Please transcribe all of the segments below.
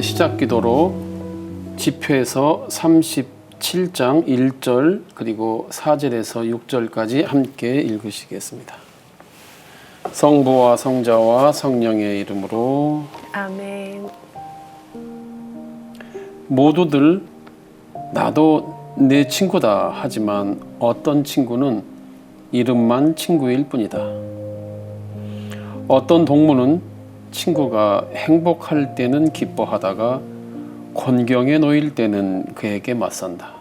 오늘의 시작 기도로 지표에서 37장 1절 그리고 4절에서 6절까지 함께 읽으시겠습니다. 성부와 성자와 성령의 이름으로 아멘. 모두들 나도 내 친구다 하지만 어떤 친구는 이름만 친구일 뿐이다. 어떤 동무는 친구가 행복할 때는 기뻐하다가 곤경에 놓일 때는 그에게 맞선다.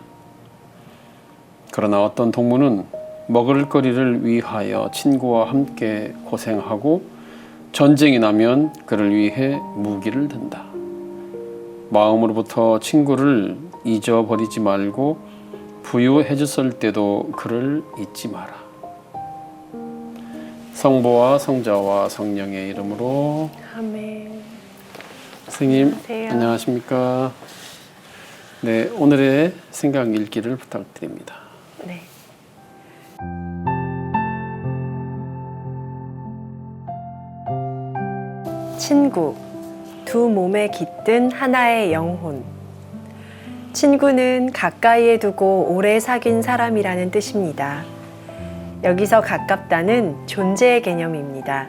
그러나 어떤 동무는 먹을거리를 위하여 친구와 함께 고생하고 전쟁이 나면 그를 위해 무기를 든다. 마음으로부터 친구를 잊어버리지 말고 부유해졌을 때도 그를 잊지 마라. 성부와 성자와 성령의 이름으로 아멘. 선생님 안녕하세요. 안녕하십니까? 네, 오늘의 생각 읽기를 부탁드립니다. 네. 친구, 두 몸에 깃든 하나의 영혼. 친구는 가까이에 두고 오래 사귄 사람이라는 뜻입니다. 여기서 가깝다는 존재의 개념입니다.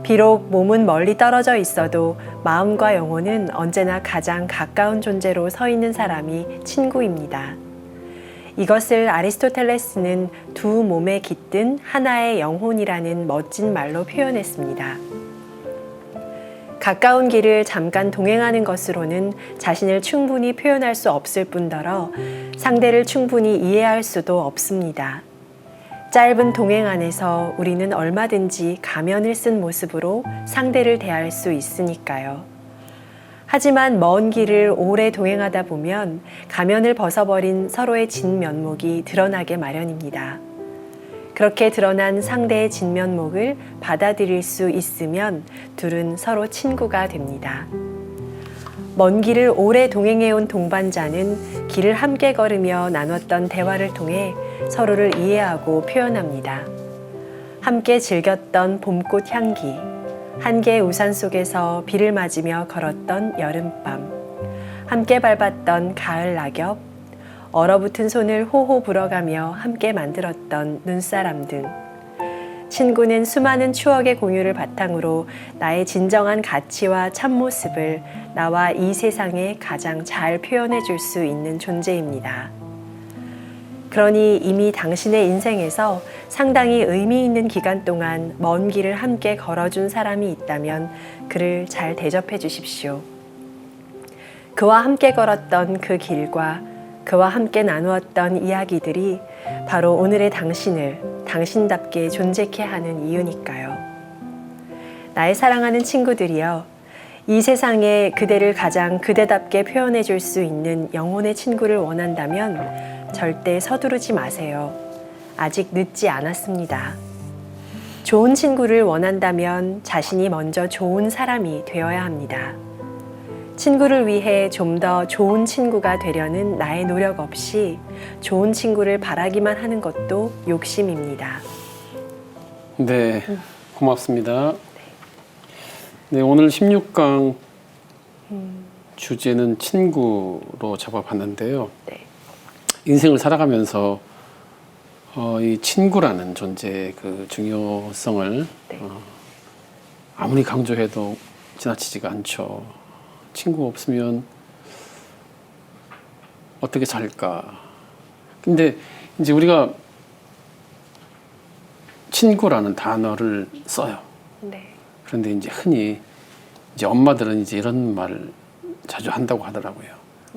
비록 몸은 멀리 떨어져 있어도 마음과 영혼은 언제나 가장 가까운 존재로 서 있는 사람이 친구입니다. 이것을 아리스토텔레스는 두 몸에 깃든 하나의 영혼이라는 멋진 말로 표현했습니다. 가까운 길을 잠깐 동행하는 것으로는 자신을 충분히 표현할 수 없을 뿐더러 상대를 충분히 이해할 수도 없습니다. 짧은 동행 안에서 우리는 얼마든지 가면을 쓴 모습으로 상대를 대할 수 있으니까요. 하지만 먼 길을 오래 동행하다 보면 가면을 벗어버린 서로의 진면목이 드러나게 마련입니다. 그렇게 드러난 상대의 진면목을 받아들일 수 있으면 둘은 서로 친구가 됩니다. 먼 길을 오래 동행해온 동반자는 길을 함께 걸으며 나눴던 대화를 통해 서로를 이해하고 표현합니다. 함께 즐겼던 봄꽃 향기, 한 개의 우산 속에서 비를 맞으며 걸었던 여름밤, 함께 밟았던 가을 낙엽, 얼어붙은 손을 호호 불어가며 함께 만들었던 눈사람 등 친구는 수많은 추억의 공유를 바탕으로 나의 진정한 가치와 참모습을 나와 이 세상에 가장 잘 표현해 줄 수 있는 존재입니다. 그러니 이미 당신의 인생에서 상당히 의미 있는 기간 동안 먼 길을 함께 걸어준 사람이 있다면 그를 잘 대접해 주십시오. 그와 함께 걸었던 그 길과 그와 함께 나누었던 이야기들이 바로 오늘의 당신을 당신답게 존재케 하는 이유니까요. 나의 사랑하는 친구들이여, 이 세상에 그대를 가장 그대답게 표현해 줄 수 있는 영혼의 친구를 원한다면 절대 서두르지 마세요. 아직 늦지 않았습니다. 좋은 친구를 원한다면 자신이 먼저 좋은 사람이 되어야 합니다. 친구를 위해 좀 더 좋은 친구가 되려는 나의 노력 없이 좋은 친구를 바라기만 하는 것도 욕심입니다. 네, 고맙습니다. 네, 오늘 16강 주제는 친구로 잡아봤는데요. 네. 인생을 살아가면서 이 친구라는 존재의 그 중요성을 네. 아무리 강조해도 지나치지가 않죠. 친구 없으면 어떻게 살까? 근데 이제 우리가 친구라는 단어를 써요. 네. 그런데 이제 흔히 이제 엄마들은 이제 이런 말을 자주 한다고 하더라고요.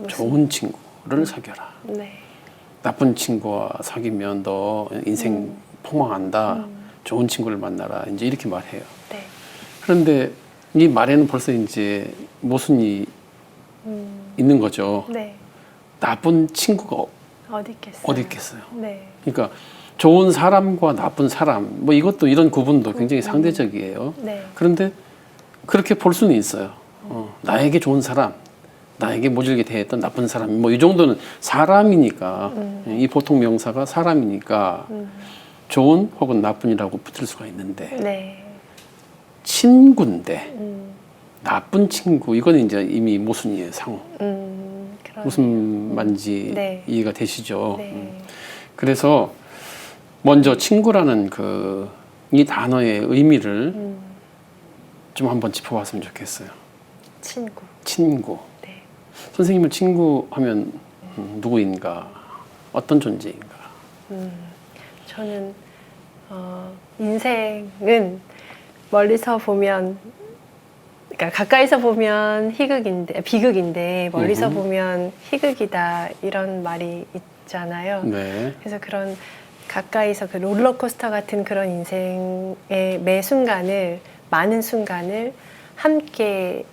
좋은 친구를 사귀어라. 네. 나쁜 친구와 사귀면 너 인생 폭망한다. 좋은 친구를 만나라. 이제 이렇게 말해요. 네. 그런데 이 말에는 벌써 이제 모순이 있는 거죠. 네. 나쁜 친구가 어디 있겠어요? 어디 있겠어요. 네. 그러니까 좋은 사람과 나쁜 사람, 뭐 이것도 이런 구분도 굉장히 상대적이에요. 네. 그런데 그렇게 볼 수는 있어요. 나에게 좋은 사람, 나에게 모질게 대했던 나쁜 사람, 뭐 이 정도는 사람이니까 이 보통 명사가 사람이니까 좋은 혹은 나쁜이라고 붙을 수가 있는데 네. 친구인데 나쁜 친구 이거는 이제 이미 모순이에요. 상호. 그러네요. 무슨 말인지 네. 이해가 되시죠? 네. 그래서 먼저 친구라는 이 단어의 의미를 좀 한번 짚어봤으면 좋겠어요. 친구. 친구. 네. 선생님은 친구 하면 누구인가? 어떤 존재인가? 저는 인생은 멀리서 보면, 그러니까 가까이서 보면 비극인데 멀리서 보면 희극이다 이런 말이 있잖아요. 네. 그래서 그런 가까이서 그 롤러코스터 같은 그런 인생의 매 순간을, 많은 순간을 함께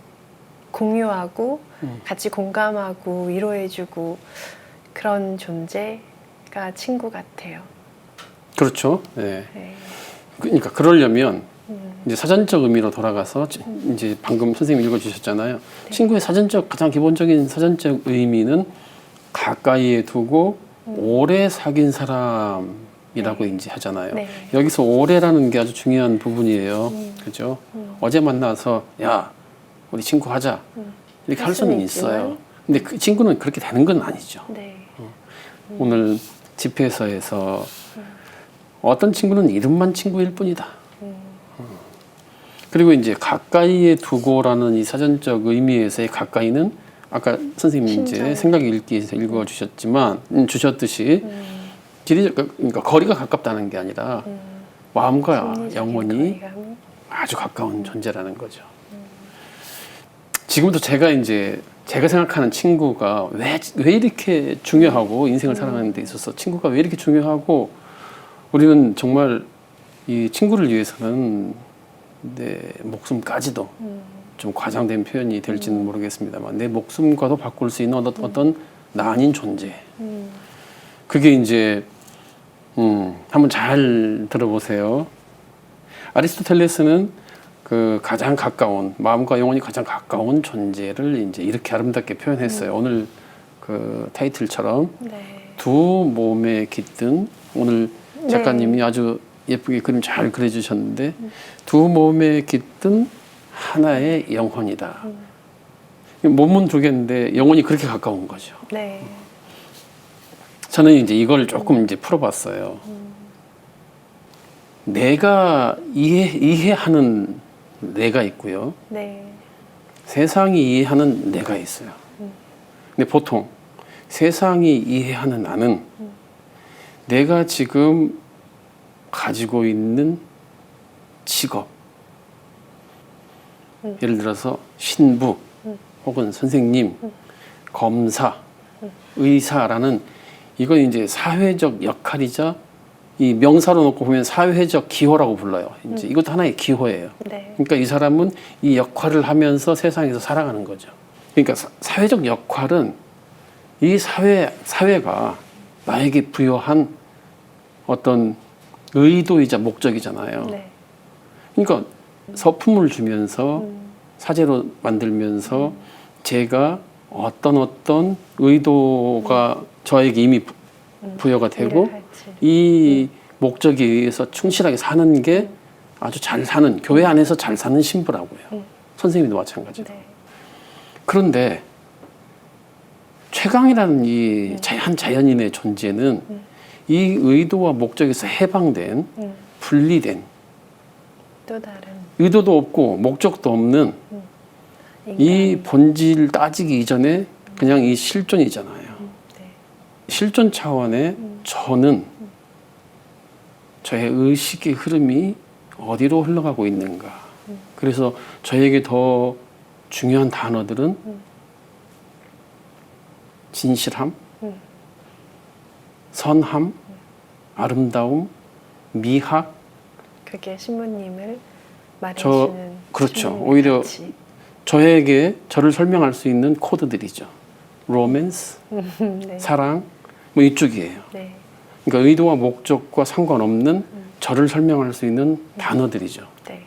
공유하고 같이 공감하고 위로해주고 그런 존재가 친구 같아요. 그렇죠. 네. 네. 그러니까 그러려면 이제 사전적 의미로 돌아가서 이제 방금 선생님이 읽어주셨잖아요. 친구의 가장 기본적인 사전적 의미는 가까이에 두고 오래 사귄 사람이라고 이제 하잖아요. 네. 여기서 오래라는 게 아주 중요한 부분이에요. 그죠? 어제 만나서 야 우리 친구 하자 이렇게 할 수는 있어요. 근데 그 친구는 그렇게 되는 건 아니죠. 네. 오늘 집회서에서 어떤 친구는 이름만 친구일 뿐이다. 그리고 이제 가까이에 두고라는 이 사전적 의미에서의 가까이는 아까 선생님이 이제 생각 읽기에서 읽어주셨지만 주셨듯이 그러니까 거리가 가깝다는 게 아니라 마음과 영혼이 아주 가까운 존재라는 거죠. 지금도 제가 생각하는 친구가 왜 이렇게 중요하고 인생을 살아가는 데 있어서 친구가 왜 이렇게 중요하고 우리는 정말 이 친구를 위해서는 내 목숨까지도 좀 과장된 표현이 될지는 모르겠습니다만 내 목숨과도 바꿀 수 있는 어떤 나 아닌 존재. 그게 이제 한번 잘 들어보세요. 아리스토텔레스는 그 가장 가까운 마음과 영혼이 가장 가까운 존재를 이제 이렇게 아름답게 표현했어요. 오늘 그 타이틀처럼 네. 두 몸에 깃든 오늘 작가님이 아주 예쁘게 그림 잘 그려주셨는데 두 몸에 깃든 하나의 영혼이다. 몸은 두 개인데 영혼이 그렇게 가까운 거죠. 네. 저는 이제 이걸 조금 이제 풀어봤어요. 내가 이해하는 내가 있고요. 네. 세상이 이해하는 내가 있어요. 근데 보통 세상이 이해하는 나는 내가 지금 가지고 있는 직업, 예를 들어서 신부 혹은 선생님, 검사, 의사라는 이건 이제 사회적 역할이자 이 명사로 놓고 보면 사회적 기호라고 불러요. 이제 이것도 하나의 기호예요. 네. 그러니까 이 사람은 이 역할을 하면서 세상에서 살아가는 거죠. 그러니까 사회적 역할은 이 사회가 나에게 부여한 어떤 의도이자 목적이잖아요. 네. 그러니까 서품을 주면서 사제로 만들면서 제가 어떤 의도가 저에게 이미 부여가 되고 이 목적에 의해서 충실하게 사는 게 아주 잘 사는 교회 안에서 잘 사는 신부라고요. 선생님도 마찬가지로. 네. 그런데 최강이라는 이 한 자연인의 존재는 이 의도와 목적에서 해방된 분리된 또 다른 의도도 없고 목적도 없는 이 본질 따지기 이전에 그냥 이 실존이잖아요. 네. 실존 차원의 저는 저의 의식의 흐름이 어디로 흘러가고 있는가. 그래서 저에게 더 중요한 단어들은 진실함, 선함, 아름다움, 미학. 그게 신부님을 말해주는 그렇죠. 오히려 가치. 저에게 저를 설명할 수 있는 코드들이죠. 로맨스, 네. 사랑, 뭐 이쪽이에요. 네. 그러니까 의도와 목적과 상관없는 저를 설명할 수 있는 단어들이죠. 네.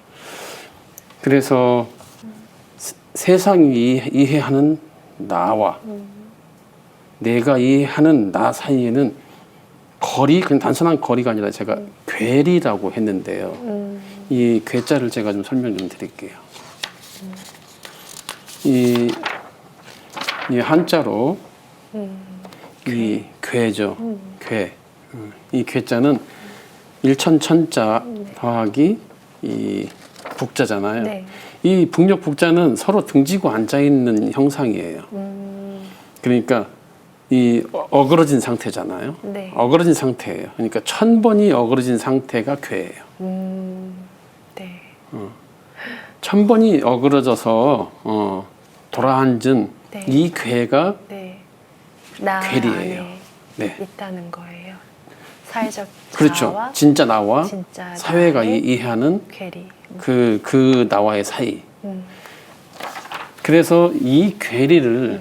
그래서 세상이 이해하는 나와 내가 이해하는 나 사이에는 그냥 단순한 거리가 아니라 제가 괴리라고 했는데요. 이 괴자를 제가 좀 설명 좀 드릴게요. 이 한자로 이 괴죠. 괴. 이 괴자는 일천천자 더하기 이 북자잖아요. 네. 이 북녘 북자는 서로 등지고 앉아 있는 형상이에요. 그러니까 이 어그러진 상태잖아요. 네. 어그러진 상태예요. 그러니까 1000번이 어그러진 상태가 괴예요. 네. 1000번이 어그러져서 돌아앉은 네. 이 괴가 네. 나 괴리예요. 안에 네. 있다는 거예요. 사회적 그렇죠. 자아와 진짜 나와 진짜 사회가 나의 이해하는 괴리. 그 나와의 사이. 음. 그래서 이 괴리를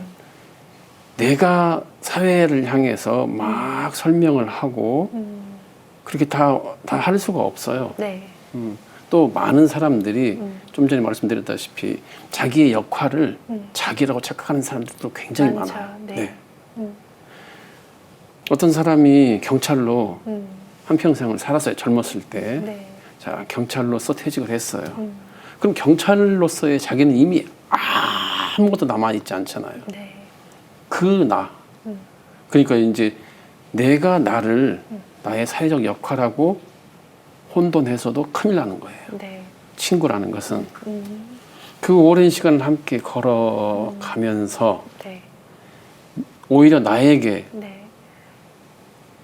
내가 사회를 향해서 막 설명을 하고 그렇게 다 할 수가 없어요. 네. 또 많은 사람들이 좀 전에 말씀드렸다시피 자기의 역할을 자기라고 착각하는 사람들도 굉장히 많죠. 많아요. 네. 어떤 사람이 경찰로 한평생을 살았어요. 젊었을 때. 네. 자, 경찰로서 퇴직을 했어요. 그럼 경찰로서의 자기는 이미 아무것도 남아있지 않잖아요. 네. 그 나. 그러니까 이제 내가 나를 나의 사회적 역할하고 혼돈해서도 큰일 나는 거예요. 네. 친구라는 것은. 그 오랜 시간을 함께 걸어가면서 네. 오히려 나에게 네.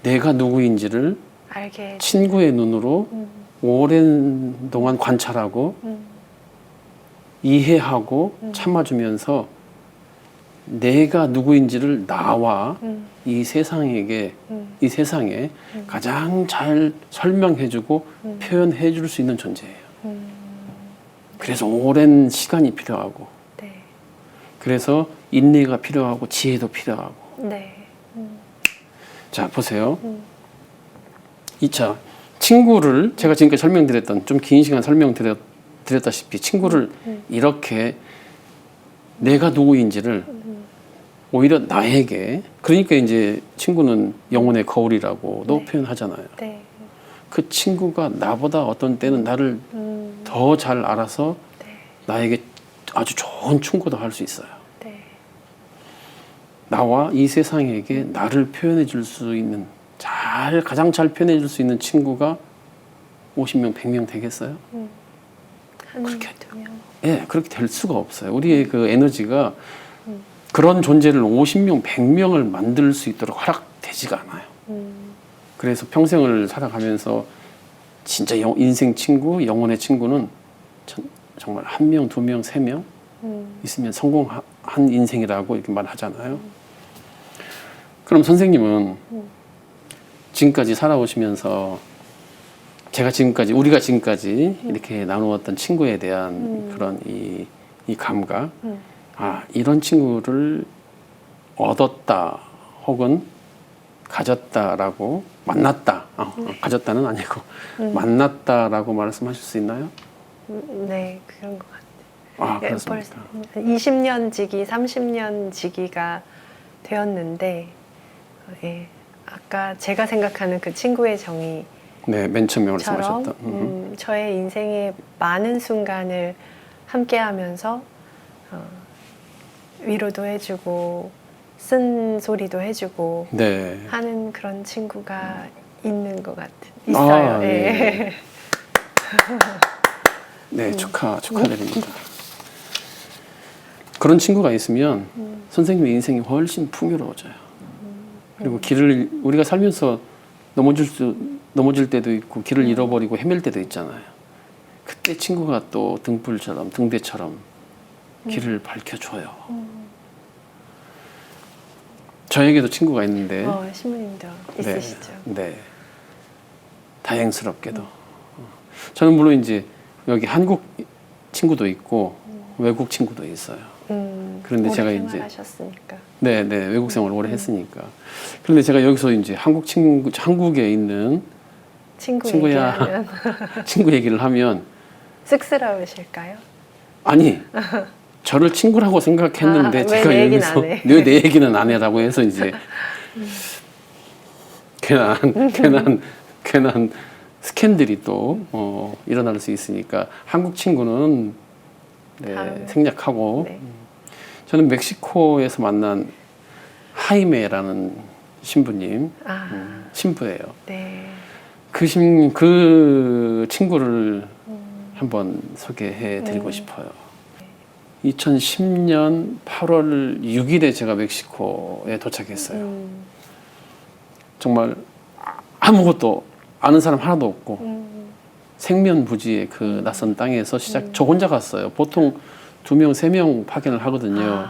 내가 누구인지를 알게. 친구의 눈으로 오랜 동안 관찰하고 이해하고 참아주면서 내가 누구인지를 나와 이 세상에 가장 잘 설명해주고 표현해줄 수 있는 존재예요. 그래서 오랜 시간이 필요하고, 네. 그래서 인내가 필요하고 지혜도 필요하고. 네. 자, 보세요. 2차 친구를 제가 지금까지 설명드렸던 좀 긴 시간 설명드렸다시피 친구를 이렇게 내가 누구인지를 오히려 나에게, 그러니까 이제 친구는 영혼의 거울이라고도 네. 표현하잖아요. 네. 그 친구가 나보다 어떤 때는 나를 더 잘 알아서 네. 나에게 아주 좋은 충고도 할 수 있어요. 네. 나와 이 세상에게 나를 표현해 줄 수 있는, 가장 잘 표현해 줄 수 있는 친구가 50명, 100명 되겠어요? 그렇게 두 명. 예, 그렇게 될 수가 없어요. 우리의 그 에너지가 그런 존재를 50명, 100명을 만들 수 있도록 허락되지가 않아요. 그래서 평생을 살아가면서 진짜 인생 친구, 영혼의 친구는 정말 1명, 2명, 3명 있으면 성공한 인생이라고 이렇게 말하잖아요. 그럼 선생님은 지금까지 살아오시면서 우리가 지금까지 이렇게 나누었던 친구에 대한 그런 이 감각, 이런 친구를 얻었다 혹은 가졌다라고 만났다, 가졌다는 아니고 만났다라고 말씀하실 수 있나요? 네, 그런 것 같아요. 그렇습니까? 20년 지기, 30년 지기가 되었는데, 예, 아까 제가 생각하는 그 친구의 정의 네, 맨 처음에 처럼 말씀하셨던. 저의 인생의 많은 순간을 함께하면서 위로도 해주고 쓴소리도 해주고 네. 하는 그런 친구가 있는 것 있어요. 네. 예. 네, 축하드립니다. 그런 친구가 있으면 선생님의 인생이 훨씬 풍요로워져요. 그리고 우리가 살면서 넘어질 때도 있고 길을 잃어버리고 헤맬 때도 있잖아요. 그때 친구가 또 등불처럼 등대처럼 길을 밝혀줘요. 저에게도 친구가 있는데 신부님도 있으시죠. 네. 다행스럽게도. 저는 물론 이제 여기 한국 친구도 있고 외국 친구도 있어요. 그런데 제가 이제 생활하셨으니까. 네, 외국 생활 오래 했으니까. 그런데 제가 여기서 이제 한국에 있는 친구야 친구 얘기를 하면 쑥스러우실까요? 아니 저를 친구라고 생각했는데 왜 제가 내 얘기는 여기서 안 해? 왜 내 얘기는 안 해라고 해서 이제 괜한 스캔들이 또 일어날 수 있으니까 한국 친구는 생략하고 네. 저는 멕시코에서 만난 하이메라는 신부님, 신부예요. 네. 그 친구를 한번 소개해 드리고 싶어요. 2010년 8월 6일에 제가 멕시코에 도착했어요. 정말 아무것도 아는 사람 하나도 없고 생면부지의 그 낯선 땅에서 저 혼자 갔어요. 보통 2명, 3명 파견을 하거든요.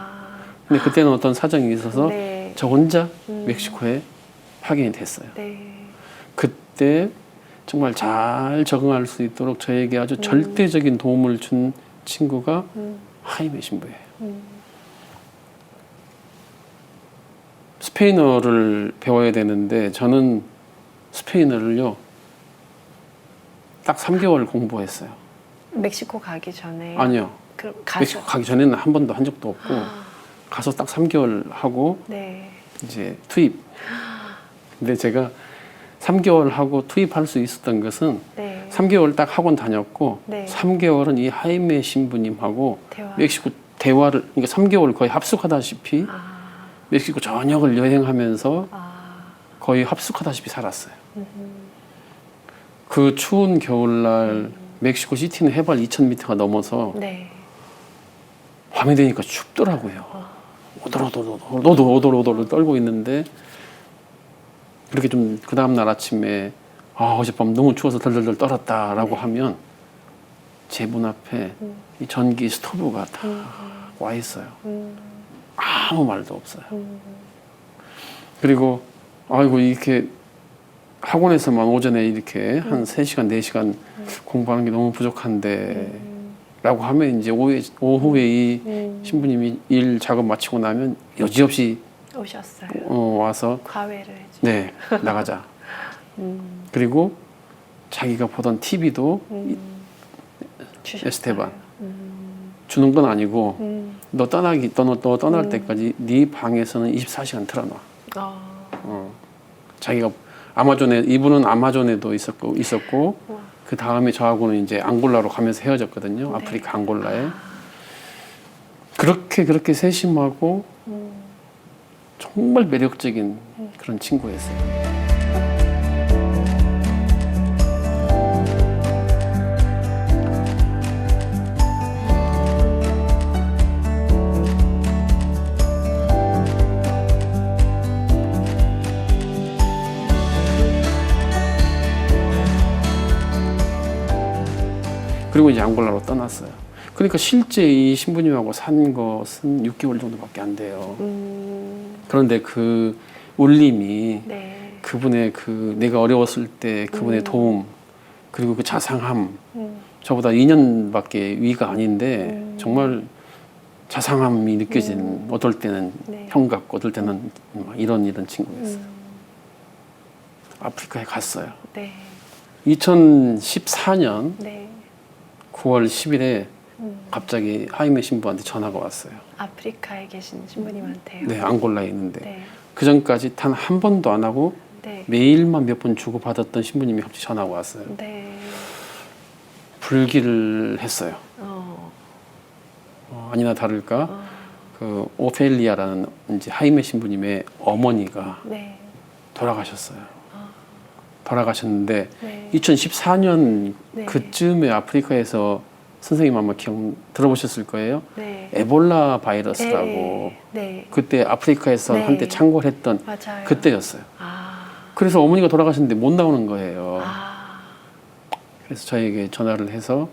근데 그때는 어떤 사정이 있어서 네. 저 혼자 멕시코에 파견이 됐어요. 네. 그때 정말 잘 적응할 수 있도록 저에게 아주 절대적인 도움을 준 친구가 하이메 신부예요. 스페인어를 배워야 되는데 저는 스페인어를요 딱 3개월 공부했어요. 멕시코 가기 전에. 아니요. 그럼 가서. 멕시코 가기 전에는 한 번도 한 적도 없고 가서 딱 3개월 하고 네. 이제 투입. 근데 제가 3개월 하고 투입할 수 있었던 것은 네. 3개월 딱 학원 다녔고 네. 3개월은 이 하이메 신부님하고 대화. 멕시코 대화를 그러니까 3개월 거의 합숙하다시피 멕시코 전역을 여행하면서 거의 합숙하다시피 살았어요. 그 추운 겨울날 멕시코 시티는 해발 2,000m가 넘어서 네. 밤이 되니까 춥더라고요. 오돌오돌 떨고 있는데 그렇게 좀 그 다음날 아침에 어젯밤 너무 추워서 덜덜덜 떨었다라고 하면 제 문 앞에 이 전기 스토브가 다 와 있어요. 아무 말도 없어요. 그리고 아이고 이렇게 학원에서만 오전에 이렇게 한 3시간, 4시간 공부하는 게 너무 부족한데 라고 하면 이제 오후에 이 신부님이 일 작업 마치고 나면 여지없이 오셨어요. 와서 과외를 해주. 네 나가자. 그리고 자기가 보던 TV도 에스테반 주는 건 아니고 너 떠날 때까지 네 방에서는 24시간 틀어놔. 자기가 이분은 아마존에도 있었고 그 다음에 저하고는 이제 앙골라로 가면서 헤어졌거든요. 네. 아프리카 앙골라에. 그렇게 세심하고 정말 매력적인 그런 친구였어요. 그리고 이제 앙골라로 떠났어요. 그러니까 실제 이 신부님하고 산 것은 6개월 정도밖에 안 돼요. 그런데 그 울림이 네. 그분의 그 내가 어려웠을 때 그분의 도움 그리고 그 자상함 저보다 2년밖에 위가 아닌데 정말 자상함이 느껴진 어떨 때는 네. 형 같고 어떨 때는 이런 친구였어요. 아프리카에 갔어요. 네. 2014년 네. 9월 10일에 갑자기 하이메 신부한테 전화가 왔어요. 아프리카에 계신 신부님한테요. 네, 앙골라에 있는데 네. 그 전까지 단 한 번도 안 하고 네. 메일만 몇 번 주고 받았던 신부님이 갑자기 전화가 왔어요. 네. 불기를 했어요. 아니나 다를까 그 오펠리아라는 이제 하이메 신부님의 어머니가 네. 돌아가셨어요. 돌아가셨는데 네. 2014년 네. 그쯤에 아프리카에서 선생님 아마 들어보셨을 거예요. 네. 에볼라 바이러스라고 네. 그때 아프리카에서 네. 한때 창궐했던 맞아요. 그때였어요. 그래서 어머니가 돌아가셨는데 못 나오는 거예요. 그래서 저에게 전화를 해서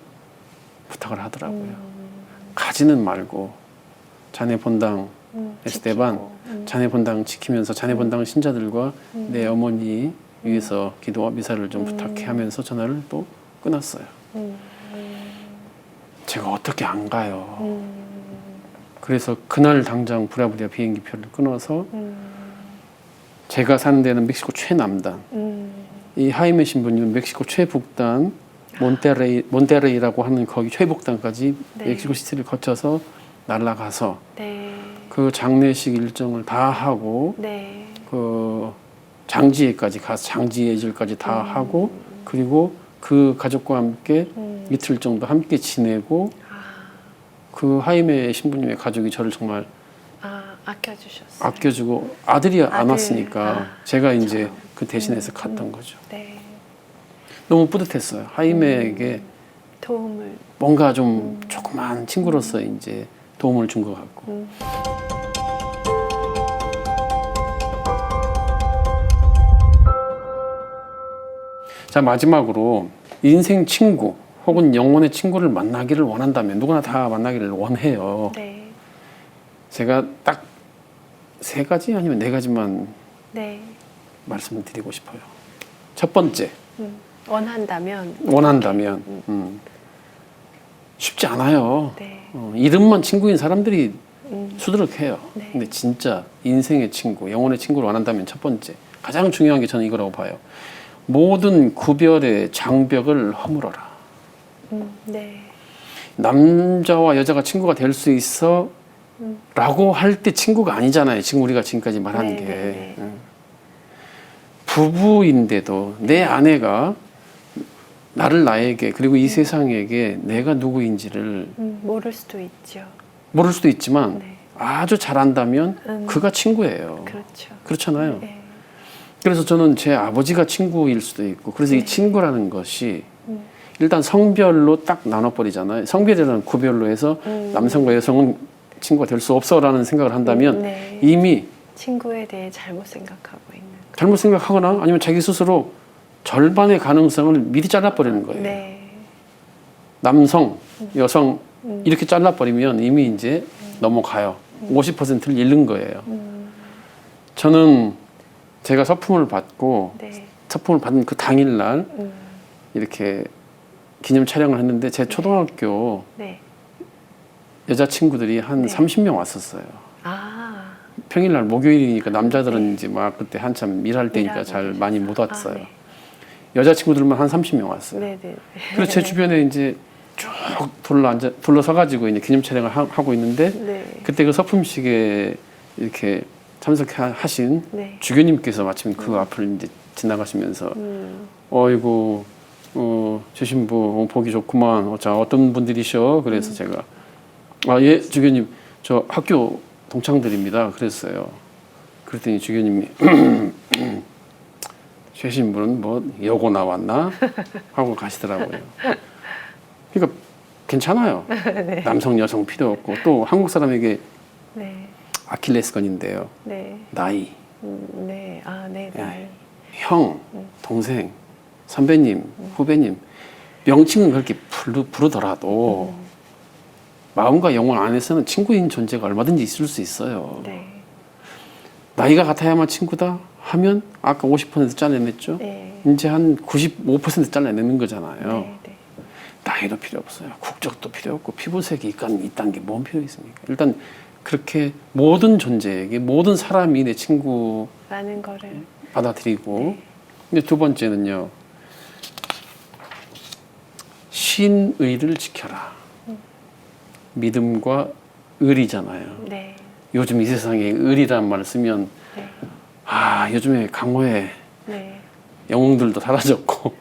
부탁을 하더라고요. 가지는 말고 자네 본당 에스테반 자네 본당 지키면서 자네 본당 신자들과 내 어머니 위해서 기도와 미사를 좀 부탁해 하면서 전화를 또 끊었어요. 제가 어떻게 안 가요. 그래서 그날 당장 부랴부랴 비행기표를 끊어서 제가 사는 데는 멕시코 최남단 이 하이메 신부님은 멕시코 최북단 몬테레이라고 하는 거기 최북단까지 네. 멕시코 시티를 거쳐서 날아가서 네. 그 장례식 일정을 다 하고 네. 그 장지회까지 가서 장지예절까지 다 하고 그리고 그 가족과 함께 이틀 정도 함께 지내고 그 하임의 신부님의 가족이 저를 정말 아껴주셨어요. 아껴주고 아들이 안 아들, 왔으니까 제가 이제 그렇죠. 그 대신해서 갔던 거죠. 네. 너무 뿌듯했어요. 하임에게 도움을. 뭔가 좀 조그만 친구로서 이제 도움을 준 것 같고. 자, 마지막으로 인생 친구 혹은 영혼의 친구를 만나기를 원한다면 누구나 다 만나기를 원해요. 네. 제가 딱 3가지 아니면 4가지만 네. 말씀을 드리고 싶어요. 첫 번째, 원한다면. 쉽지 않아요. 네. 이름만 친구인 사람들이 수두룩해요. 네. 근데 진짜 인생의 친구, 영혼의 친구를 원한다면 첫 번째, 가장 중요한 게 저는 이거라고 봐요. 모든 구별의 장벽을 허물어라. 네. 남자와 여자가 친구가 될 수 있어 라고 할 때 친구가 아니잖아요. 지금 우리가 지금까지 말한 네, 게. 네, 네. 부부인데도 내 아내가 나를 나에게 그리고 이 세상에게 내가 누구인지를 모를 수도 있죠. 모를 수도 있지만 네. 아주 잘 안다면 그가 친구예요. 그렇죠. 그렇잖아요. 네. 그래서 저는 제 아버지가 친구일 수도 있고 그래서 이 친구라는 것이 일단 성별로 딱 나눠버리잖아요. 성별이라는 구별로 해서 남성과 여성은 친구가 될 수 없어라는 생각을 한다면 네. 이미 친구에 대해 잘못 생각하고 있는. 잘못 생각하거나 아니면 자기 스스로 절반의 가능성을 미리 잘라버리는 거예요. 네. 남성, 여성 이렇게 잘라버리면 이미 이제 넘어가요. 50%를 잃는 거예요. 저는 제가 서품을 받고 네. 서품을 받은 그 당일날 이렇게 기념 촬영을 했는데 제 초등학교 네. 여자친구들이 한 네. 30명 왔었어요. 아. 평일날 목요일이니까 남자들은 이제 막 그때 한참 일할 때니까 일하고 잘 계셨죠. 많이 못 왔어요. 네. 여자친구들만 한 30명 왔어요. 네네. 그래서 제 주변에 이제 쭉 둘러서가지고 이제 기념 촬영을 하고 있는데 네. 그때 그 서품식에 이렇게 참석하신 네. 주교님께서 마침 그 앞을 이제 지나가시면서 어이구 주신부 보기 좋구만. 자 어떤 분들이셔? 그래서 제가 예 주교님 저 학교 동창들입니다. 그랬어요. 그랬더니 주교님이 최신부는 뭐 여고 나왔나 하고 가시더라고요. 그러니까 괜찮아요. 네. 남성 여성 필요 없고 또 한국 사람에게 네. 아킬레스건인데요. 네. 나이, 네. 아, 네. 나이. 형, 동생, 선배님, 후배님 명칭은 그렇게 부르더라도 마음과 영혼 안에서는 친구인 존재가 얼마든지 있을 수 있어요. 네. 나이가 같아야만 친구다 하면 아까 50% 잘라냈죠. 네. 이제 한 95% 잘라내는 거잖아요. 네. 네. 나이도 필요 없어요. 국적도 필요 없고 피부색이 있다는 게 뭔 필요 있습니까? 일단 그렇게 모든 존재에게 모든 사람이 내 친구 라는 거를. 받아들이고 네. 근데 두 번째는요. 신의를 지켜라. 믿음과 의리잖아요. 네. 요즘 이 세상에 의리란 말을 쓰면 네. 요즘에 강호에 네. 영웅들도 사라졌고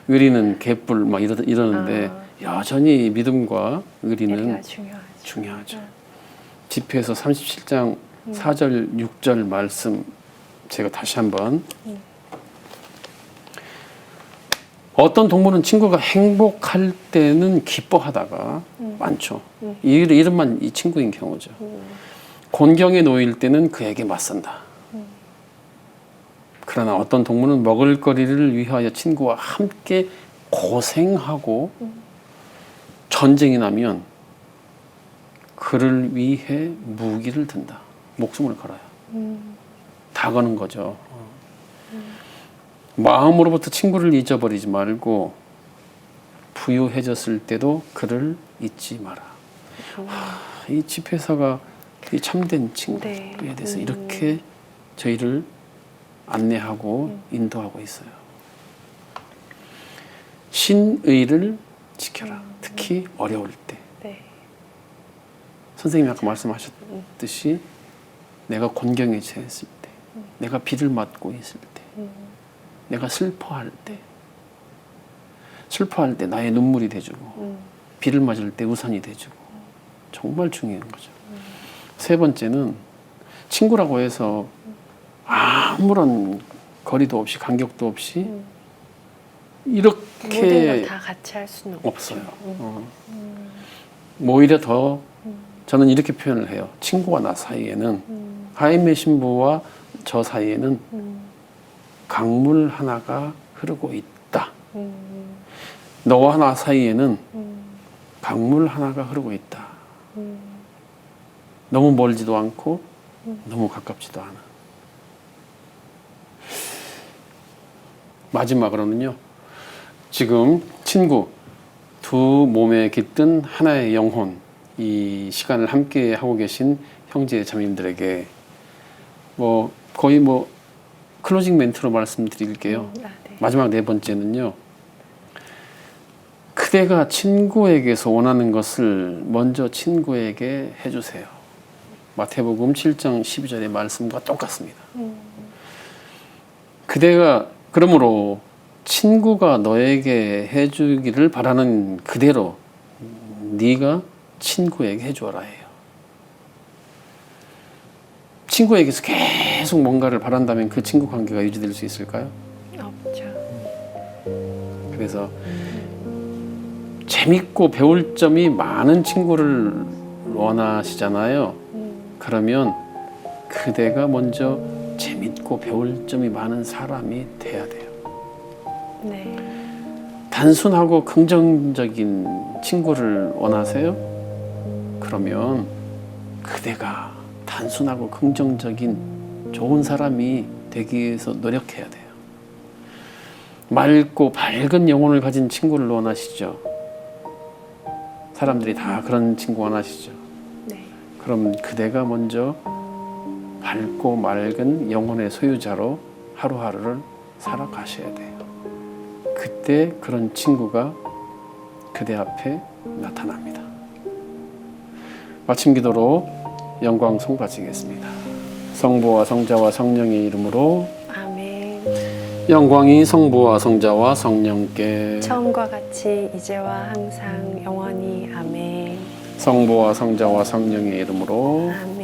의리는 개뿔 막 이러는데 여전히 믿음과 의리는 의리가 중요하죠. 중요하죠. 집회에서 37장 4절 6절 말씀 제가 다시 한번 어떤 동물은 친구가 행복할 때는 기뻐하다가 많죠. 이름만 이 친구인 경우죠. 곤경에 놓일 때는 그에게 맞선다. 그러나 어떤 동물은 먹을거리를 위하여 친구와 함께 고생하고 전쟁이 나면 그를 위해 무기를 든다. 목숨을 걸어요. 다 거는 거죠. 마음으로부터 친구를 잊어버리지 말고 부유해졌을 때도 그를 잊지 마라. 이 집회사가 이 참된 친구에 네. 대해서 이렇게 저희를 안내하고 인도하고 있어요. 신의를 지켜라. 특히 어려울 때. 네. 선생님이 아까 말씀하셨듯이 내가 곤경에 처했을 때, 내가 비를 맞고 있을 때, 내가 슬퍼할 때 나의 눈물이 돼주고 비를 맞을 때 우산이 돼주고 정말 중요한 거죠. 세 번째는 친구라고 해서 아무런 거리도 없이 간격도 없이 모든 걸 이렇게 다 같이 할 수는 없어요. 뭐 오히려 더 저는 이렇게 표현을 해요. 친구와 나 사이에는 하임의 신부와 저 사이에는 강물 하나가 흐르고 있다. 너와 나 사이에는 강물 하나가 흐르고 있다. 너무 멀지도 않고 너무 가깝지도 않아. 마지막으로는요. 지금 친구 두 몸에 깃든 하나의 영혼 이 시간을 함께 하고 계신 형제 자매님들에게 뭐 거의 뭐 클로징 멘트로 말씀드릴게요. 네. 마지막 네 번째는요. 그대가 친구에게서 원하는 것을 먼저 친구에게 해주세요. 마태복음 7장 12절의 말씀과 똑같습니다. 그대가 그러므로 친구가 너에게 해주기를 바라는 그대로 네가 친구에게 해주어라 해요. 친구에게서 계속 뭔가를 바란다면 그 친구 관계가 유지될 수 있을까요? 없죠. 그래서 재밌고 배울 점이 많은 친구를 원하시잖아요. 그러면 그대가 먼저 재밌고 배울 점이 많은 사람이 돼야 돼요. 네. 단순하고 긍정적인 친구를 원하세요? 그러면 그대가 단순하고 긍정적인 좋은 사람이 되기 위해서 노력해야 돼요. 맑고 밝은 영혼을 가진 친구를 원하시죠? 사람들이 다 그런 친구 원하시죠? 네. 그럼 그대가 먼저 밝고 맑은 영혼의 소유자로 하루하루를 살아가셔야 돼요. 그때 그런 친구가 그대 앞에 나타납니다. 마침 기도로 영광 송바치겠습니다. 성부와 성자와 성령의 이름으로 아멘. 영광이 성부와 성자와 성령께 처음과 같이 이제와 항상 영원히 아멘. 성부와 성자와 성령의 이름으로 아멘.